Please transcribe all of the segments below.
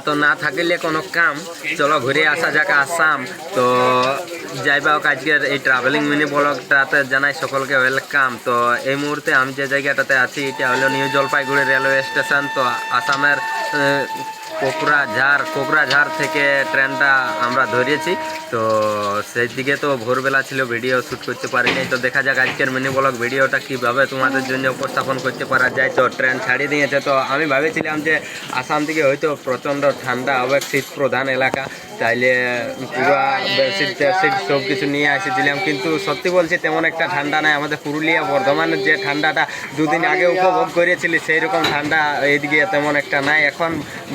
তো না থাকলে কোনো কাম, চলো ঘুরে আসা যাক আসাম। তো যাই বা হোক, আজকের এই ট্রাভেলিং মিনি ব্লগটাতে জানাই সকলকে ওয়েলকাম। তো এই মুহূর্তে আমি যে জায়গাটাতে আছি এটা হলো নিউ জলপাইগুড়ি রেলওয়ে স্টেশন। তো আসামের কোকরাঝাড় থেকে ট্রেনটা আমরা ধরেছি। তো সেই দিকে তো ভোরবেলা ছিল, ভিডিও শ্যুট করতে পারিনি। তো দেখা যাক আজকের মিনি ব্লগ ভিডিওটা কীভাবে তোমাদের জন্য উপস্থাপন করতে পারা যায়। তো ট্রেন ছাড়িয়ে দিয়েছে। তো আমি ভেবেছিলাম যে আসাম থেকে হয়তো প্রচণ্ড ঠান্ডা হবে, শীত প্রধান এলাকা, তাইলে পুরো বেডশিট টেডশিট সব কিছু নিয়ে এসেছিলাম। কিন্তু সত্যি বলছি তেমন একটা ঠান্ডা নাই। আমাদের পুরুলিয়া বর্ধমানের যে ঠান্ডাটা দুদিন আগে উপভোগ করেছিলি সেই রকম ঠান্ডা এইদিকে তেমন একটা নাই। এখন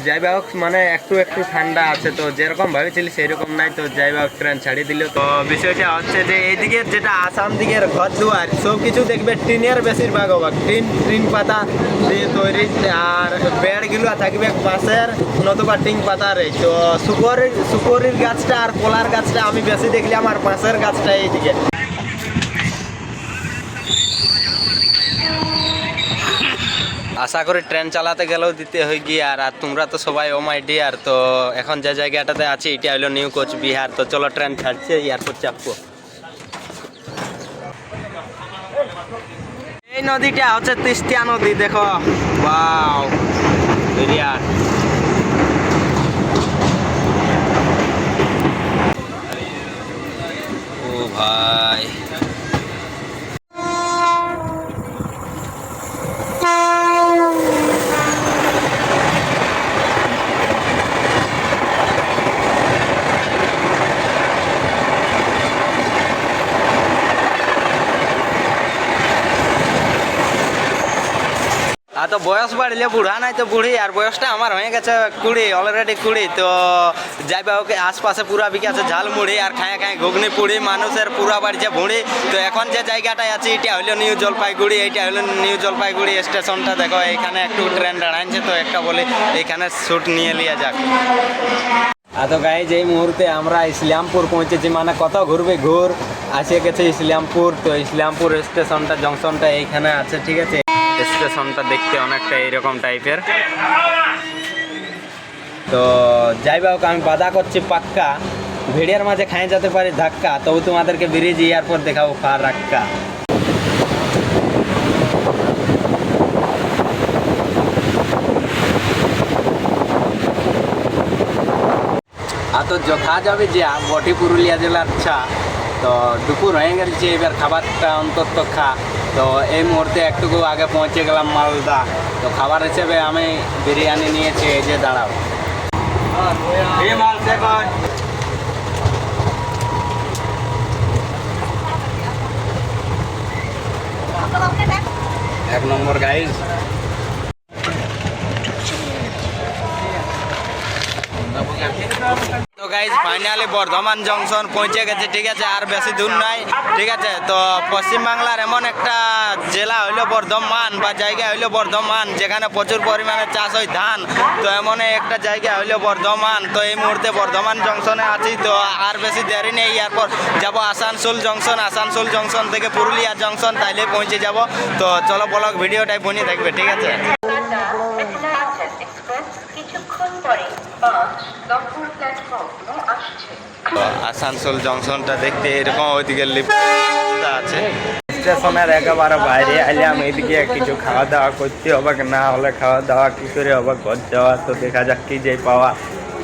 যাই বা হোক মানে একটু একটু ঠান্ডা আছে। তো যেরকম ভেবেছিলি সেই রকম নাই। তো যাই বা হোক ট্রেন ছাড়িয়ে দিল। তো বিষয়টা হচ্ছে যে এইদিকে যেটা আসাম দিকের ঘর দুয়ার সব কিছু দেখবে টিনের বেশিরভাগ হবে, টিন পাতা দিয়ে তৈরি, আর বেড়গুলো থাকবে বাঁশের নতুবা টিন পাতার। তো সুপরির গাছটা আর কলার গাছটা আমি বেশি দেখলাম, আর বাঁশের গাছটা এইদিকে। আশা করি ট্রেন চালাতে গেলেও দিতে হয় গিয়ার। আর তোমরা তো সবাই ও মাই ডিয়ার। তো এখন যে জায়গাটাতে আছি এটা হলো নিউ কোচবিহার। তো চলো ট্রেন ছাড়ছে, এয়ারপোর্ট চাপবো। এই নদীটা হচ্ছে তিস্তা নদী, দেখো ওয়াও বিরাট। ও ভাই, তো বয়স বাড়লে বুড়া নাই তো বুড়ি, আর বয়সটা আমার হয়ে গেছে 20, অলরেডি 20। তো যাই বা ওকে আশপাশে পুরা বিকাশে ঝালমুড়ি আর খায় ঘুগনি পুড়ি, মানুষের পুরা বাড়িছে ভুঁড়ি। তো এখন যে জায়গাটায় আছে এটা হলো নিউ জলপাইগুড়ি। এইটা হলো নিউ জলপাইগুড়ি স্টেশনটা। দেখো এইখানে একটু ট্রেন দাঁড়াইছে, তো একটা বলি এইখানে শ্যুট নিয়ে লিয়া যাক। তো গাইজ এই মুহূর্তে আমরা ইসলামপুর পৌঁছেছি, মানে কত ঘুরবে ঘুর আসে গেছে ইসলামপুর। তো ইসলামপুর স্টেশনটা জংশনটা এইখানে আছে, ঠিক আছে। স্টেশনটা দেখতে অনেকটা এইরকম টাইপের। তো যাই বা হোক আমি বাধা করছি পাক্কা, ভিড়ের মাঝে খাই যেতে পারি ধাক্কা, তবু তোমাদেরকে ব্রিজ এয়ারপোর্ট দেখাবো ফারাক্কা। তো যথা যাবে যে বটি পুরুলিয়া জেলার ছা। তো দুপুর হয়ে গেছে, এবার খাবারটা অন্তত খা। তো এই মুহূর্তে একটুকু আগে পৌঁছে গেলাম মালদা। তো খাবার হিসেবে আমি বিরিয়ানি নিয়েছি, এই যে দাঁড়াও। এক নম্বর গাইজ। তো গাইজ ফাইনালি বর্ধমান জংশন পৌঁছে গেছে, ঠিক আছে। আর বেশি দূর নাই, ঠিক আছে। তো পশ্চিমবাংলার এমন একটা জেলা হইলো বর্ধমান, বা জায়গা হইলো বর্ধমান, যেখানে প্রচুর পরিমাণে চাষ হয় ধান। তো এমন একটা জায়গা হইলো বর্ধমান। তো এই মুহূর্তে বর্ধমান জংশনে আছি। তো আর বেশি দেরি নেই, এরপর যাবো আসানসোল জংশন। আসানসোল জংশন থেকে পুরুলিয়া জংশন, তাইলে পৌঁছে যাব। তো চলো ব্লগ ভিডিওটাই বনিয়ে থাকবে, ঠিক আছে। আসানসোল জংশনটা দেখতে এরকম, ওইদিকে লিফট আছে। স্টেশনের একেবারে বাইরে আইলাম, এইদিকে কিছু খাওয়া দাওয়া করতে হবে, না হলে খাওয়া দাওয়া কী করে হবে ঘর যাওয়া। তো দেখা যাক কি যে পাওয়া।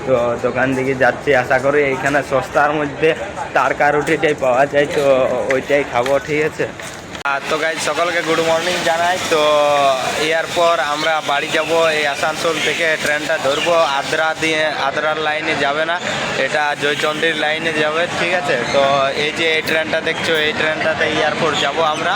তো দোকান দিকে যাচ্ছি, আশা করি এইখানে সস্তার মধ্যে তারকা রুটিটাই পাওয়া যায়, তো ওইটাই খাবো, ঠিক আছে। তো গাইজ সকলকে গুড মর্নিং জানাই। তো এরপর আমরা বাড়ি যাব। এই আসানসোল থেকে ট্রেনটা ধরবো, আদ্রার লাইনে যাবে না, এটা জয়চন্ডীর লাইনে যাবে, ঠিক আছে। তো এই যে এই ট্রেনটা দেখছো, এই ট্রেনটাতে এয়ারপোর্ট যাব আমরা।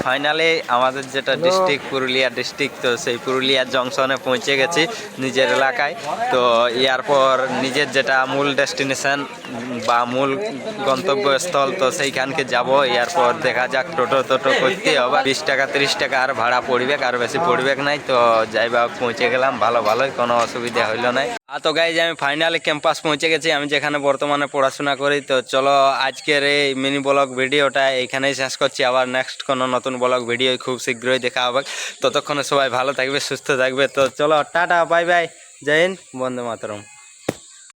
ফাইনালি আমাদের যেটা ডিস্ট্রিক্ট পুরুলিয়া ডিস্ট্রিক্ট, তো সেই পুরুলিয়া জংশনে পৌঁছে গেছি নিজের এলাকায়। তো এরপর নিজের যেটা মূল ডেস্টিনেশন বা মূল গন্তব্যস্থল, তো সেইখানকে যাব। এরপর দেখা যাক টোটো করতে হবে, 20 টাকা 30 টাকা আর ভাড়া পড়বে, আর বেশি পড়বে নাই। তো যাই বা পৌঁছে গেলাম ভালোই, কোনো অসুবিধা হইল নাই। তো গাইজ আমি ফাইনালি ক্যাম্পাস পৌঁছে গেছি, আমি যেখানে বর্তমানে পড়াশোনা করি। তো চলো আজকের এই মিনি ব্লগ ভিডিওটা এইখানেই শেষ করছি। আবার নেক্সট কোনো নতুন ব্লগ ভিডিও খুব শীঘ্রই দেখা হবে। ততক্ষণে সবাই ভালো থাকবে, সুস্থ থাকবে। তো চলো টাটা, বাই বাই, জয় হিন্দ, বন্দে মাতরম।